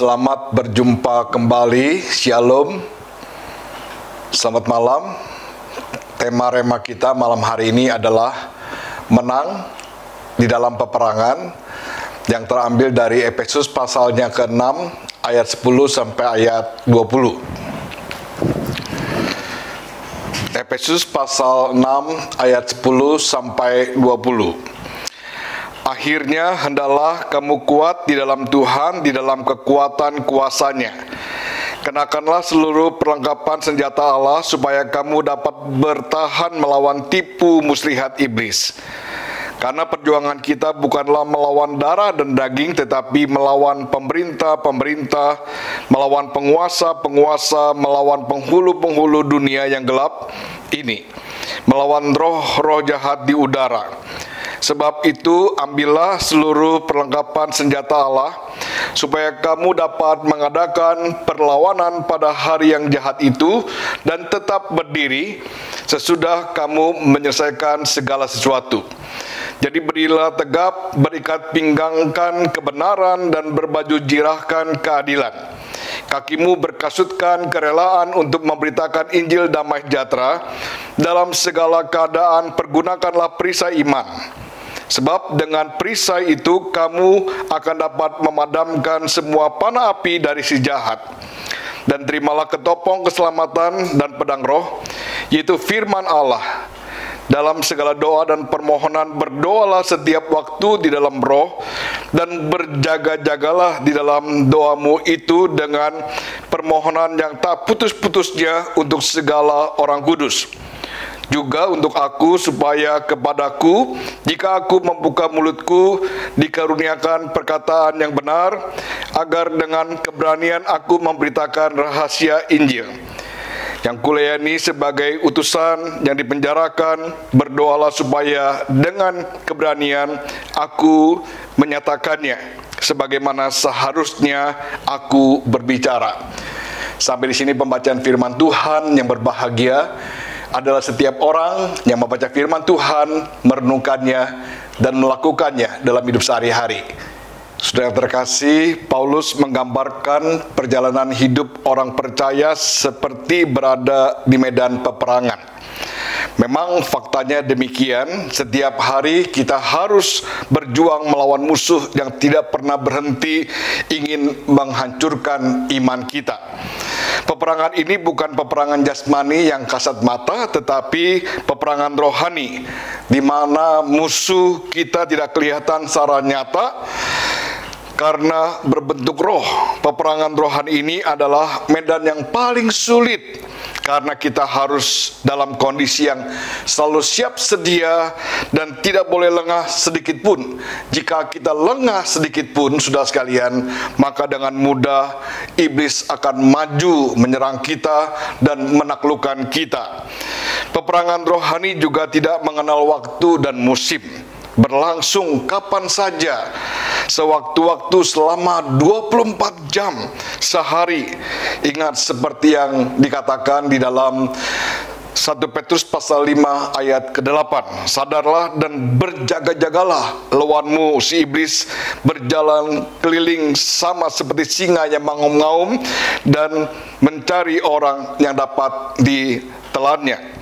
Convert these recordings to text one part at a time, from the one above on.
Selamat berjumpa kembali, Shalom. Selamat malam. Tema rema kita malam hari ini adalah menang di dalam peperangan, yang terambil dari Efesus pasalnya ke-6 ayat 10 sampai ayat 20. Efesus pasal 6 ayat 10 sampai 20. Akhirnya hendaklah kamu kuat di dalam Tuhan, di dalam kekuatan kuasa-Nya. Kenakanlah seluruh perlengkapan senjata Allah supaya kamu dapat bertahan melawan tipu muslihat iblis. Karena perjuangan kita bukanlah melawan darah dan daging, tetapi melawan pemerintah-pemerintah, melawan penguasa-penguasa, melawan penghulu-penghulu dunia yang gelap ini, melawan roh-roh jahat di udara. Sebab itu, ambillah seluruh perlengkapan senjata Allah, supaya kamu dapat mengadakan perlawanan pada hari yang jahat itu, dan tetap berdiri sesudah kamu menyelesaikan segala sesuatu. Jadi berilah tegap, berikat pinggangkan kebenaran, dan berbaju jirahkan keadilan. Kakimu berkasutkan kerelaan untuk memberitakan Injil damai sejahtera. Dalam segala keadaan pergunakanlah perisai iman. Sebab dengan perisai itu kamu akan dapat memadamkan semua panah api dari si jahat. Dan terimalah ketopong keselamatan dan pedang roh, yaitu firman Allah. Dalam segala doa dan permohonan berdoalah setiap waktu di dalam roh, dan berjaga-jagalah di dalam doamu itu dengan permohonan yang tak putus-putusnya untuk segala orang kudus. Juga untuk aku, supaya kepadaku, jika aku membuka mulutku, dikaruniakan perkataan yang benar, agar dengan keberanian aku memberitakan rahasia Injil. Yang kulayani sebagai utusan yang dipenjarakan, berdoalah supaya dengan keberanian aku menyatakannya, sebagaimana seharusnya aku berbicara. Sampai di sini pembacaan firman Tuhan. Yang berbahagia adalah setiap orang yang membaca firman Tuhan, merenungkannya, dan melakukannya dalam hidup sehari-hari. Saudara yang terkasih, Paulus menggambarkan perjalanan hidup orang percaya seperti berada di medan peperangan. Memang faktanya demikian, setiap hari kita harus berjuang melawan musuh yang tidak pernah berhenti ingin menghancurkan iman kita. Peperangan ini bukan peperangan jasmani yang kasat mata, tetapi peperangan rohani, di mana musuh kita tidak kelihatan secara nyata karena berbentuk roh. Peperangan rohani ini adalah medan yang paling sulit, karena kita harus dalam kondisi yang selalu siap sedia dan tidak boleh lengah sedikit pun. Jika kita lengah sedikit pun, saudara sekalian, maka dengan mudah iblis akan maju menyerang kita dan menaklukkan kita. Peperangan rohani juga tidak mengenal waktu dan musim, berlangsung kapan saja, sewaktu-waktu selama 24 jam sehari. Ingat seperti yang dikatakan di dalam 1 Petrus pasal 5 ayat ke-8. Sadarlah dan berjaga-jagalah, lawanmu si iblis berjalan keliling sama seperti singa yang mengaum-ngaum dan mencari orang yang dapat ditelannya.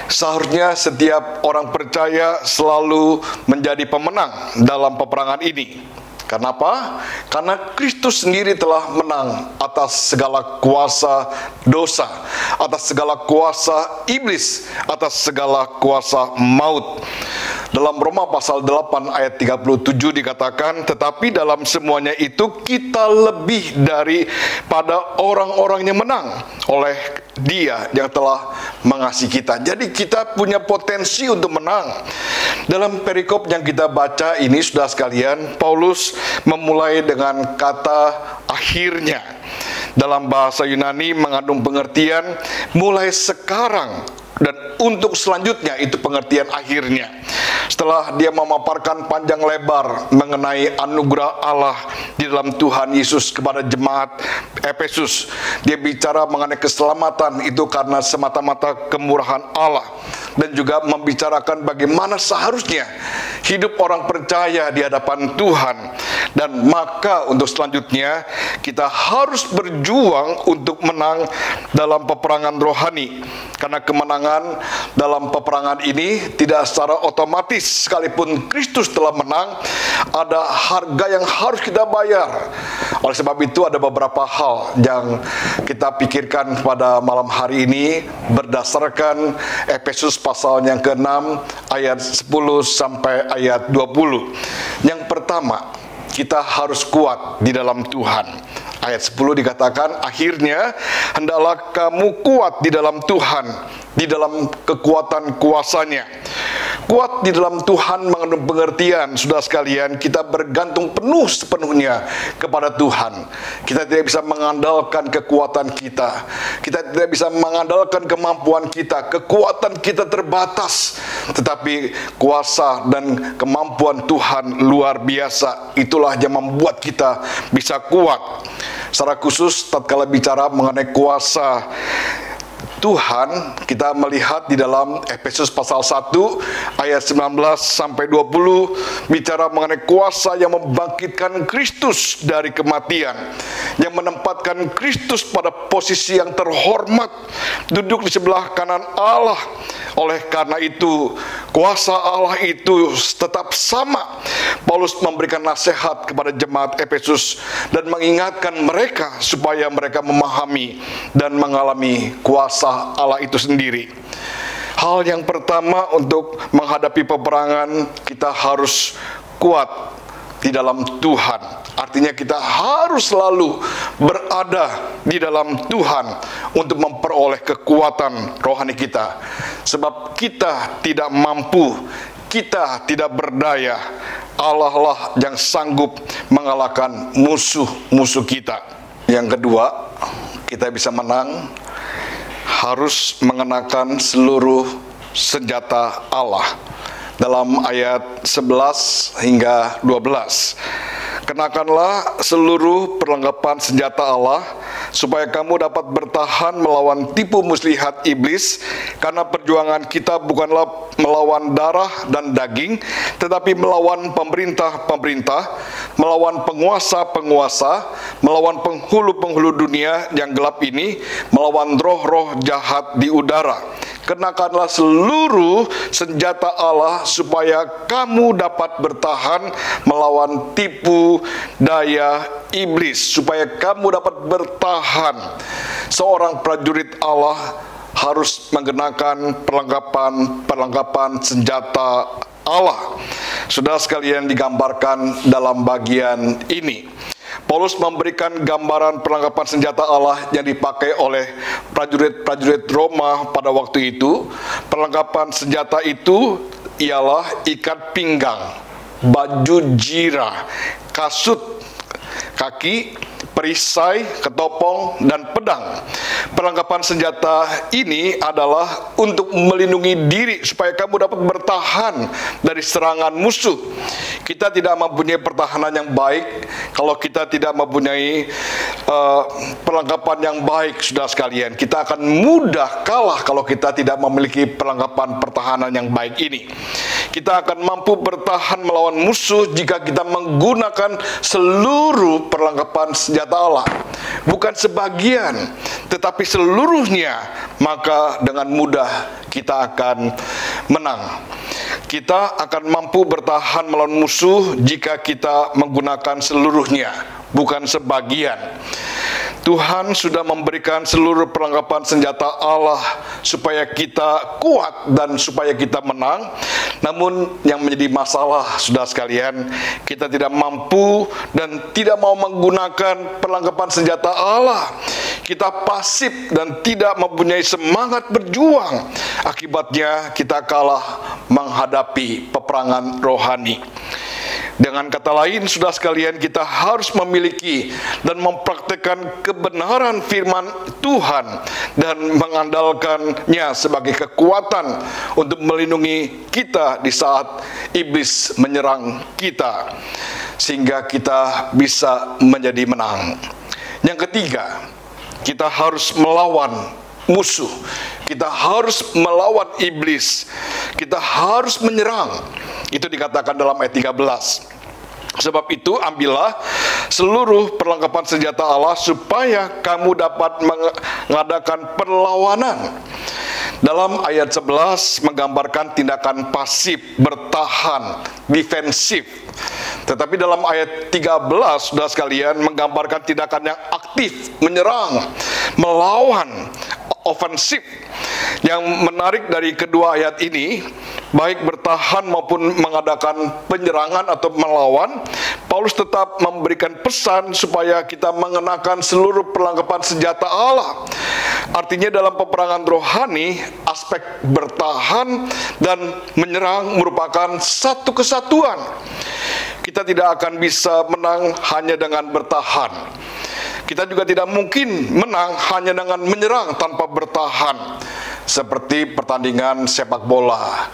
Seharusnya setiap orang percaya selalu menjadi pemenang dalam peperangan ini. Kenapa? Karena Kristus sendiri telah menang atas segala kuasa dosa, atas segala kuasa iblis, atas segala kuasa maut. Dalam Roma pasal 8 ayat 37 dikatakan, tetapi dalam semuanya itu kita lebih daripada orang-orang yang menang oleh Dia yang telah mengasihi kita. Jadi kita punya potensi untuk menang. Dalam perikop yang kita baca ini, saudara sekalian, Paulus memulai dengan kata akhirnya. Dalam bahasa Yunani mengandung pengertian mulai sekarang, dan untuk selanjutnya itu pengertian akhirnya. Setelah dia memaparkan panjang lebar mengenai anugerah Allah di dalam Tuhan Yesus kepada jemaat Efesus, dia bicara mengenai keselamatan itu karena semata-mata kemurahan Allah, dan juga membicarakan bagaimana seharusnya hidup orang percaya di hadapan Tuhan. Dan maka untuk selanjutnya kita harus berjuang untuk menang dalam peperangan rohani. Karena kemenangan dalam peperangan ini tidak secara otomatis, sekalipun Kristus telah menang, ada harga yang harus kita bayar. Oleh sebab itu ada beberapa hal yang kita pikirkan pada malam hari ini berdasarkan Efesus pasal yang ke-6 ayat 10 sampai ayat 20. Yang pertama, kita harus kuat di dalam Tuhan. Ayat 10 dikatakan, akhirnya hendaklah kamu kuat di dalam Tuhan, di dalam kekuatan kuasa-Nya. Kuat di dalam Tuhan mengandung pengertian, saudara sekalian, kita bergantung penuh sepenuhnya kepada Tuhan. Kita tidak bisa mengandalkan kekuatan kita. Kita tidak bisa mengandalkan kemampuan kita. Kekuatan kita terbatas. Tetapi kuasa dan kemampuan Tuhan luar biasa. Itulah yang membuat kita bisa kuat. Secara khusus, tatkala bicara mengenai kuasa Tuhan, kita melihat di dalam Efesus pasal 1 ayat 19 sampai 20 bicara mengenai kuasa yang membangkitkan Kristus dari kematian, yang menempatkan Kristus pada posisi yang terhormat, duduk di sebelah kanan Allah. Oleh karena itu, kuasa Allah itu tetap sama. Paulus memberikan nasihat kepada jemaat Efesus dan mengingatkan mereka supaya mereka memahami dan mengalami kuasa Allah itu sendiri. Hal yang pertama untuk menghadapi peperangan, kita harus kuat di dalam Tuhan. Artinya kita harus selalu berada di dalam Tuhan untuk memperoleh kekuatan rohani kita. Sebab kita tidak mampu, kita tidak berdaya. Allah lah yang sanggup mengalahkan musuh-musuh kita. Yang kedua, kita bisa menang harus mengenakan seluruh senjata Allah. Dalam ayat 11 hingga 12. Kenakanlah seluruh perlengkapan senjata Allah, supaya kamu dapat bertahan melawan tipu muslihat iblis, karena perjuangan kita bukanlah melawan darah dan daging, tetapi melawan pemerintah-pemerintah, melawan penguasa-penguasa, melawan penghulu-penghulu dunia yang gelap ini, melawan roh-roh jahat di udara. Kenakanlah seluruh senjata Allah supaya kamu dapat bertahan melawan tipu daya iblis, supaya kamu dapat bertahan. Seorang prajurit Allah harus mengenakan perlengkapan senjata Allah. Saudara sekalian, digambarkan dalam bagian ini. Paulus memberikan gambaran perlengkapan senjata Allah yang dipakai oleh prajurit-prajurit Roma pada waktu itu. Perlengkapan senjata itu ialah ikat pinggang, baju jira, kasut kaki, perisai, ketopong, dan pedang. Perlengkapan senjata ini adalah untuk melindungi diri supaya kamu dapat bertahan dari serangan musuh. Kita tidak mempunyai pertahanan yang baik kalau kita tidak mempunyai perlengkapan yang baik, saudara sekalian. Kita akan mudah kalah kalau kita tidak memiliki perlengkapan pertahanan yang baik ini. Kita akan mampu bertahan melawan musuh jika kita menggunakan seluruh perlengkapan senjata Allah, bukan sebagian, tetapi seluruhnya. Maka dengan mudah kita akan menang. Kita akan mampu bertahan melawan musuh jika kita menggunakan seluruhnya, bukan sebagian. Tuhan sudah memberikan seluruh perlengkapan senjata Allah supaya kita kuat dan supaya kita menang. Namun yang menjadi masalah, saudara sekalian, kita tidak mampu dan tidak mau menggunakan perlengkapan senjata Allah. Kita pasif dan tidak mempunyai semangat berjuang. Akibatnya kita kalah menghadapi peperangan rohani. Dengan kata lain, saudara sekalian, kita harus memiliki dan mempraktikkan kebenaran firman Tuhan dan mengandalkannya sebagai kekuatan untuk melindungi kita di saat iblis menyerang kita, sehingga kita bisa menjadi menang. Yang ketiga, kita harus melawan musuh. Kita harus melawan iblis. Kita harus menyerang. Itu dikatakan dalam ayat 13. Sebab itu ambillah seluruh perlengkapan senjata Allah supaya kamu dapat mengadakan perlawanan. Dalam ayat 11 menggambarkan tindakan pasif, bertahan, defensif. Tetapi dalam ayat 13, saudara sekalian, menggambarkan tindakan yang aktif, menyerang, melawan, ofensif. Yang menarik dari kedua ayat ini, baik bertahan maupun mengadakan penyerangan atau melawan, Paulus tetap memberikan pesan supaya kita mengenakan seluruh perlengkapan senjata Allah. Artinya dalam peperangan rohani, aspek bertahan dan menyerang merupakan satu kesatuan. Kita tidak akan bisa menang hanya dengan bertahan. Kita juga tidak mungkin menang hanya dengan menyerang tanpa bertahan. Seperti pertandingan sepak bola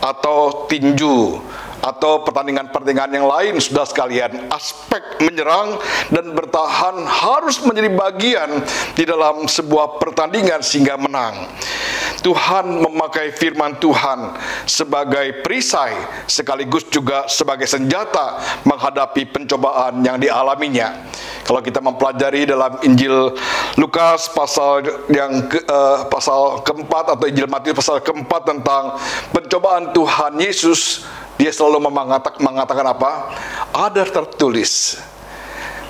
atau tinju atau pertandingan-pertandingan yang lain, saudara sekalian, aspek menyerang dan bertahan harus menjadi bagian di dalam sebuah pertandingan sehingga menang. Tuhan memakai firman Tuhan sebagai perisai sekaligus juga sebagai senjata menghadapi pencobaan yang dialaminya. Kalau kita mempelajari dalam Injil Lukas pasal keempat atau Injil Matius pasal keempat tentang pencobaan Tuhan Yesus, dia selalu mengatakan apa? Ada tertulis.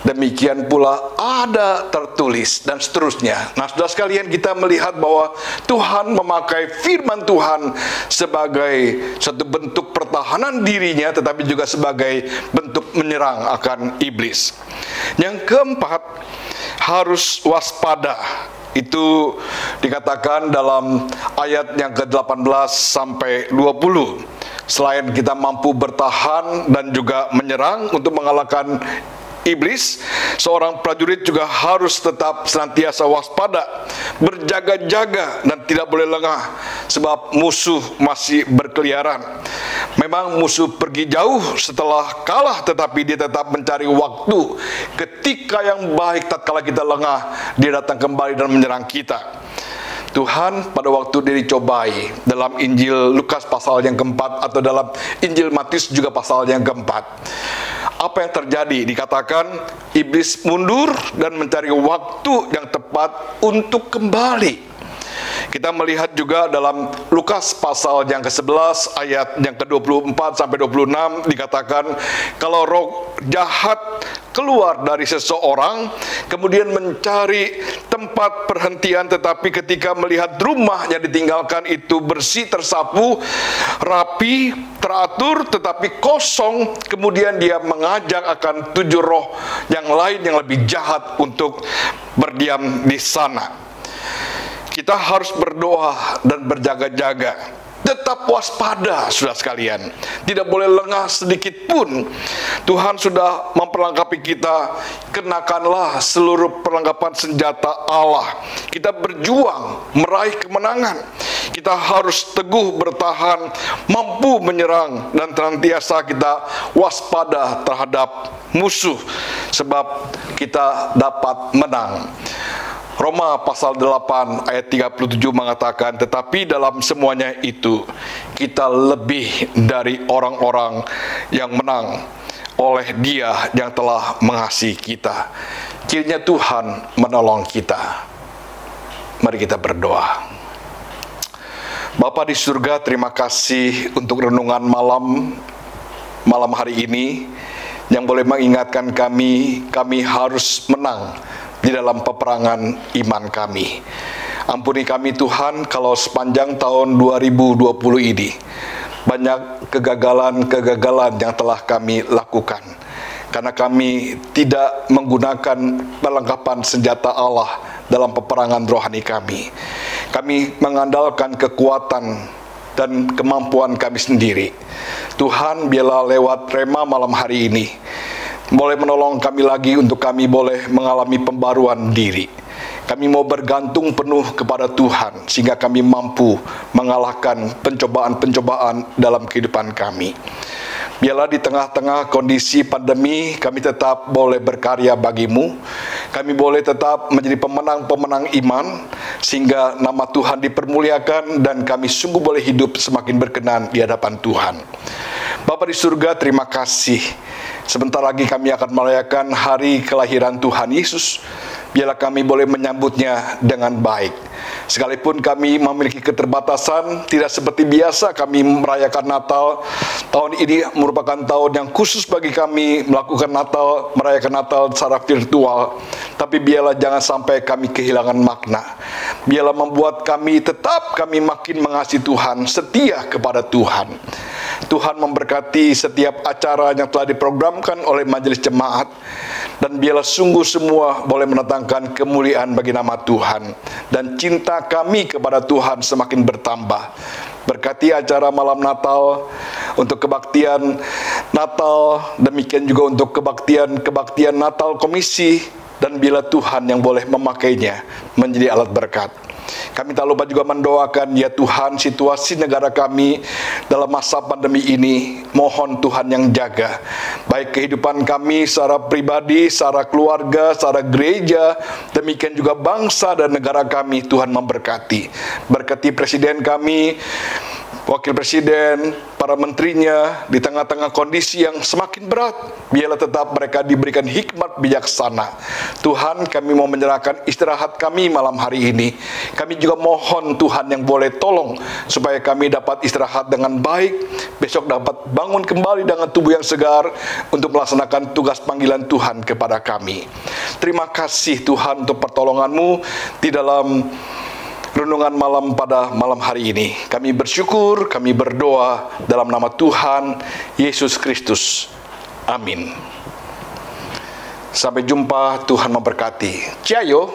Demikian pula ada tertulis, dan seterusnya. Nah, saudara sekalian, kita melihat bahwa Tuhan memakai firman Tuhan sebagai satu bentuk pertahanan dirinya, tetapi juga sebagai bentuk menyerang akan iblis. Yang keempat, harus waspada. Itu dikatakan dalam ayat yang ke-18 sampai 20. Selain kita mampu bertahan dan juga menyerang untuk mengalahkan iblis, seorang prajurit juga harus tetap senantiasa waspada, berjaga-jaga dan tidak boleh lengah, sebab musuh masih berkeliaran. Memang musuh pergi jauh setelah kalah, tetapi dia tetap mencari waktu. Ketika yang baik tatkala kita lengah, dia datang kembali dan menyerang kita. Tuhan pada waktu dia dicobai dalam Injil Lukas pasal yang keempat atau dalam Injil Matius juga pasal yang keempat, apa yang terjadi? Dikatakan iblis mundur dan mencari waktu yang tepat untuk kembali. Kita melihat juga dalam Lukas pasal yang ke-11 ayat yang ke-24 sampai 26 dikatakan kalau roh jahat keluar dari seseorang kemudian mencari tempat perhentian, tetapi ketika melihat rumah yang ditinggalkan itu bersih, tersapu, rapi, teratur, tetapi kosong, kemudian dia mengajak akan 7 roh yang lain yang lebih jahat untuk berdiam di sana. Kita harus berdoa dan berjaga-jaga, tetap waspada, saudara sekalian. Tidak boleh lengah sedikit pun. Tuhan sudah memperlengkapi kita. Kenakanlah seluruh perlengkapan senjata Allah. Kita berjuang meraih kemenangan. Kita harus teguh bertahan, mampu menyerang, dan senantiasa kita waspada terhadap musuh, sebab kita dapat menang. Roma pasal 8 ayat 37 mengatakan, tetapi dalam semuanya itu kita lebih dari orang-orang yang menang oleh Dia yang telah mengasihi kita. Kiranya Tuhan menolong kita. Mari kita berdoa. Bapa di surga, terima kasih untuk renungan malam hari ini yang boleh mengingatkan kami harus menang di dalam peperangan iman kami. Ampuni kami Tuhan kalau sepanjang tahun 2020 ini banyak kegagalan yang telah kami lakukan karena kami tidak menggunakan perlengkapan senjata Allah dalam peperangan rohani kami. Kami mengandalkan kekuatan dan kemampuan kami sendiri. Tuhan, biarlah lewat rema malam hari ini boleh menolong kami lagi untuk kami boleh mengalami pembaruan diri. Kami mau bergantung penuh kepada Tuhan sehingga kami mampu mengalahkan pencobaan-pencobaan dalam kehidupan kami. Biarlah di tengah-tengah kondisi pandemi kami tetap boleh berkarya bagimu. Kami boleh tetap menjadi pemenang-pemenang iman sehingga nama Tuhan dipermuliakan dan kami sungguh boleh hidup semakin berkenan di hadapan Tuhan. Bapa di surga, terima kasih Sebentar lagi kami akan merayakan hari kelahiran Tuhan Yesus. Biarlah kami boleh menyambutnya dengan baik. Sekalipun kami memiliki keterbatasan, tidak seperti biasa kami merayakan Natal. Tahun ini merupakan tahun yang khusus bagi kami melakukan Natal, merayakan Natal secara virtual. Tapi biarlah jangan sampai kami kehilangan makna. Biarlah membuat kami makin mengasihi Tuhan, setia kepada Tuhan. Tuhan memberkati setiap acara yang telah diprogramkan oleh majelis jemaat, dan biarlah sungguh semua boleh mendatangkan kemuliaan bagi nama Tuhan, dan cinta kami kepada Tuhan semakin bertambah. Berkati acara malam Natal, untuk kebaktian Natal, demikian juga untuk kebaktian Natal komisi, dan bila Tuhan yang boleh memakainya menjadi alat berkat. Kami tak lupa juga mendoakan, ya Tuhan, situasi negara kami dalam masa pandemi ini, mohon Tuhan yang jaga, baik kehidupan kami secara pribadi, secara keluarga, secara gereja, demikian juga bangsa dan negara kami. Tuhan memberkati. Berkati presiden kami, wakil presiden, para menterinya, di tengah-tengah kondisi yang semakin berat, biarlah tetap mereka diberikan hikmat bijaksana. Tuhan, kami mau menyerahkan istirahat kami malam hari ini. Kami juga mohon Tuhan yang boleh tolong, supaya kami dapat istirahat dengan baik, besok dapat bangun kembali dengan tubuh yang segar, untuk melaksanakan tugas panggilan Tuhan kepada kami. Terima kasih Tuhan untuk pertolongan-Mu di dalam renungan malam pada malam hari ini. Kami bersyukur, kami berdoa dalam nama Tuhan Yesus Kristus. Amin. Sampai jumpa, Tuhan memberkati. Ciao.